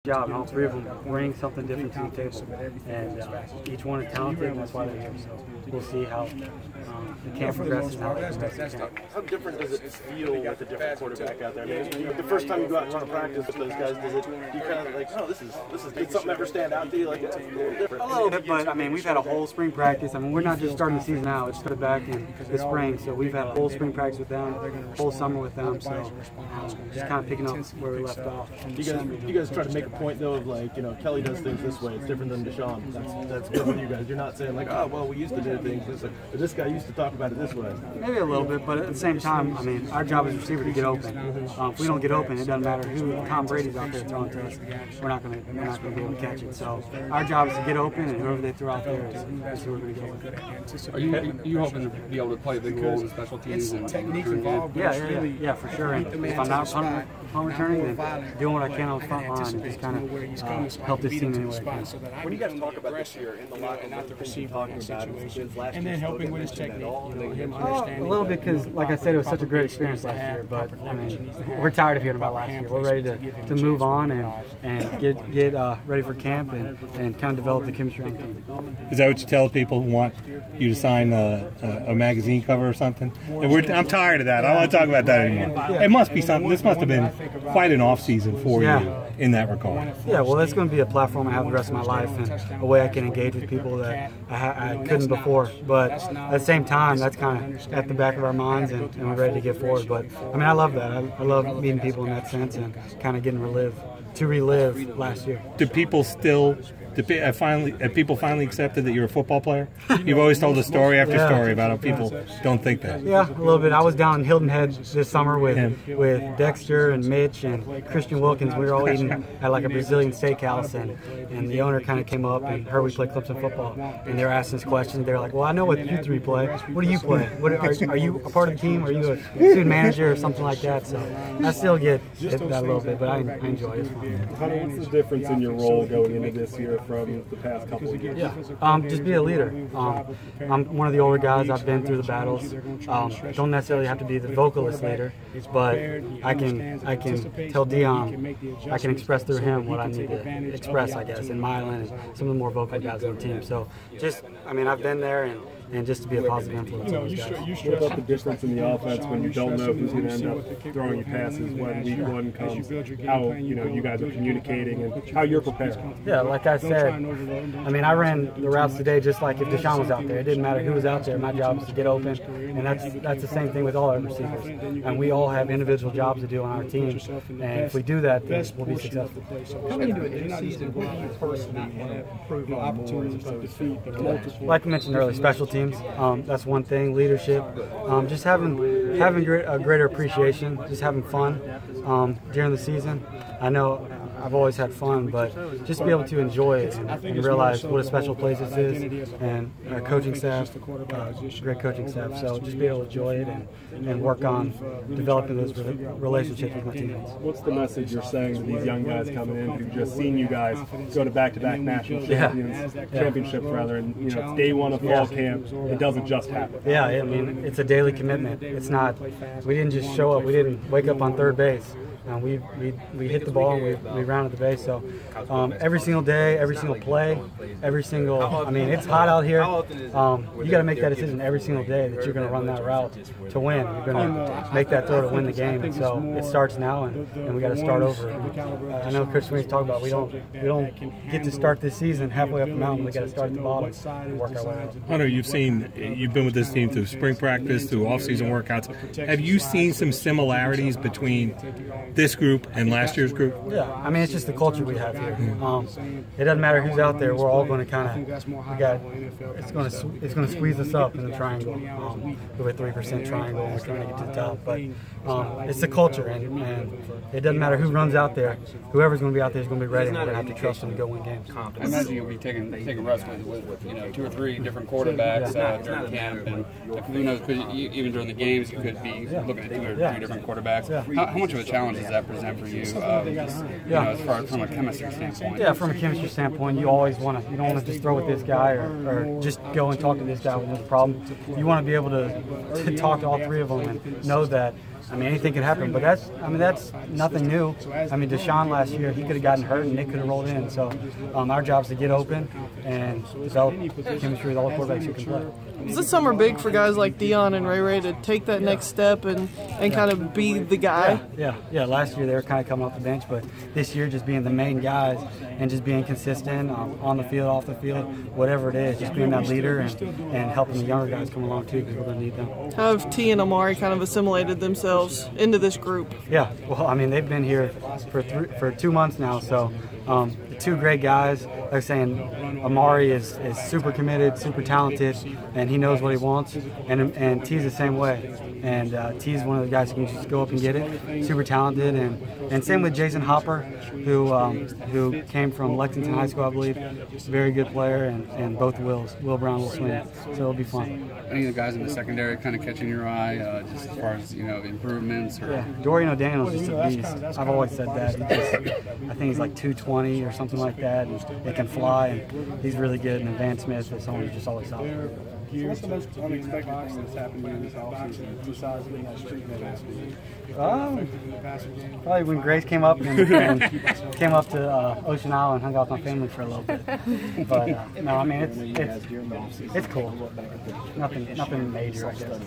job, and all three of them bring something different to the table, and each one is talented, and that's why they're here. So we'll see how the camp progresses and how it progresses. How different does it feel with a different quarterback out there? I mean, the first time you go out and run a practice with those guys, do you kind of like, oh, this is did something ever stand out to you? Like, it's a little different. A little bit, but I mean, we've had a whole spring practice. I mean, we're not just starting the season now; it started back in the spring. So we've had a whole spring practice with them, whole summer with them. So just kind of picking up where we left off. You guys try to make a point though of like, you know, Kelly does things this way. It's different than Deshaun. That's good with you guys. You're not saying like, oh, well, we used to do things this way. But this guy used to talk about it this way. Maybe a little bit, but at the same time, I mean, our job as receiver to get open. If we don't get open, it doesn't matter who Tom Brady's out there throwing to us. We're not going to be able to catch it. So our job is to get open, and whoever they throw out there is who we're going to go with. Are you hoping to be able to play a big role in the special teams and technique involved? Yeah, for sure. And if I'm not punt returning, then doing what I can on the front line and just kind of help this team anyway. When you guys talk about this year in the locker room, the receiver situation, and then helping with his technique, him understanding. A little bit, because like I said, it was such a great experience last year. But I mean, we're tired of hearing about last year. We're ready to move on and get ready for camp and kind of develop the chemistry on the team. Is that what you tell people who want you to sign a magazine cover or something? I'm tired of that. I don't want to talk about that anymore. It must be something. This must have been quite an off season for you in that regard. Yeah, well, that's going to be a platform I have the rest of my life and a way I can engage with people that I couldn't before. But at the same time, that's kind of at the back of our minds, and we're ready to get forward. But I mean, I love that. I love meeting people in that sense and kind of getting to relive last year. Do people still? Have people finally accepted that you're a football player? You've always told us story after story about how people don't think that. Yeah, a little bit. I was down in Hilton Head this summer with Dexter and Mitch and Christian Wilkins. We were all eating at like a Brazilian steakhouse, and the owner kind of came up and heard we play Clemson football, and they were asking us questions. They were like, "Well, I know what you three play. What do you play? Are you a part of the team? Are you a student manager or something like that?" So I still get that a little bit, but I enjoy it. It's fun. What's the difference in your role going into this year from the past couple of years? Just be a leader. I'm one of the older guys. I've been through the battles. Don't necessarily have to be the vocalist leader, but I can tell Dion, I can express through him what I need to express, I guess, and Mylan and some of the more vocal guys on the team. So I mean, I've been there, and just to be a positive influence on those guys. What about the difference in the offense when you don't know who's going to end up throwing you passes when week one comes? How you guys are communicating and how you're prepared? Yeah, like I said, I mean, I ran the routes today just like if Deshaun was out there. It didn't matter who was out there. My job was to get open, and that's the same thing with all our receivers. And we all have individual jobs to do on our team, and if we do that, then we'll be successful. Coming into it this season, what do you personally want to improve on opportunities to defeat the multiple? Like I mentioned earlier, special teams. That's one thing. Leadership. Just having a greater appreciation. Just having fun during the season. I know I've always had fun, but just be able to enjoy it and realize what a special place this is, and our coaching staff, great coaching staff. So just be able to enjoy it and work on developing those relationships with my teammates. What's the message you're saying to these young guys coming in who've just seen you guys go to back-to-back national championships, rather, and it's day one of fall camp? It doesn't just happen. Yeah, I mean, it's a daily commitment. It's not. We didn't just show up. We didn't wake up on third base. We hit the ball and we rounded the base. So every single day, every single play, I mean, it's hot out here. You got to make that decision every single day that you're going to run that route to win. You're going to make that throw to win the game. And so it starts now, and we got to start over. I know Coach Sweeney's talking about we don't get to start this season halfway up the mountain. We got to start at the bottom and work our way out. Hunter, you've been with this team through spring practice, through off-season workouts. Have you seen some similarities between this group and last year's group? Yeah, I mean, it's just the culture we have here. It doesn't matter who's out there. We're all going to kind of it's going to squeeze us up in the triangle. With a 3% triangle, and we're trying to get to the top. But it's the culture, and it doesn't matter who runs out there. Whoever's going to be out there is going to be ready, and we're going to have to trust them to go win games. I imagine you'll be taking reps with 2 or 3 different quarterbacks during camp, and who knows? Even during the games, you could be looking at 2 or 3 different quarterbacks. How much of a challenge does that present for you? As far as from a chemistry standpoint. Yeah, from a chemistry standpoint, you don't want to just throw with this guy or just go and talk to this guy when there's a problem. You want to be able to talk to all 3 of them and know that I mean, anything could happen. But that's nothing new. I mean, Deshaun last year, he could have gotten hurt and Nick could have rolled in. So our job is to get open and develop chemistry with all the quarterbacks who can play. Is this summer big for guys like Dion and Ray to take that next step and kind of be the guy? Yeah. Last year they were kind of coming off the bench, but this year just being the main guys and just being consistent on the field, off the field, whatever it is, just being that leader and helping the younger guys come along too, because we're going to need them. How have T and Amari kind of assimilated themselves into this group? Yeah, well, I mean, they've been here for 2 months now, so two great guys. Like I'm saying, Amari is super committed, super talented, and he knows what he wants, and T's the same way. And T's one of the guys who can just go up and get it, super talented, and same with Jason Hopper, who came from Lexington High School, I believe. Very good player, and both Will Brown will swing, so it'll be fun. Any of the guys in the secondary kind of catching your eye, just as far as improvements? Or? Yeah, Dorian O'Daniel's just a beast. I've always said that. I think he's like 220 or something like that. And he can fly, and he's really good. And Van Smith is someone who's just always solid. So what's the most unexpected thing that's happened to you this offseason besides getting that street net? Probably when Grace came up and came up to Ocean Isle and hung out with my family for a little bit. But no, I mean it's cool. Nothing major, I guess.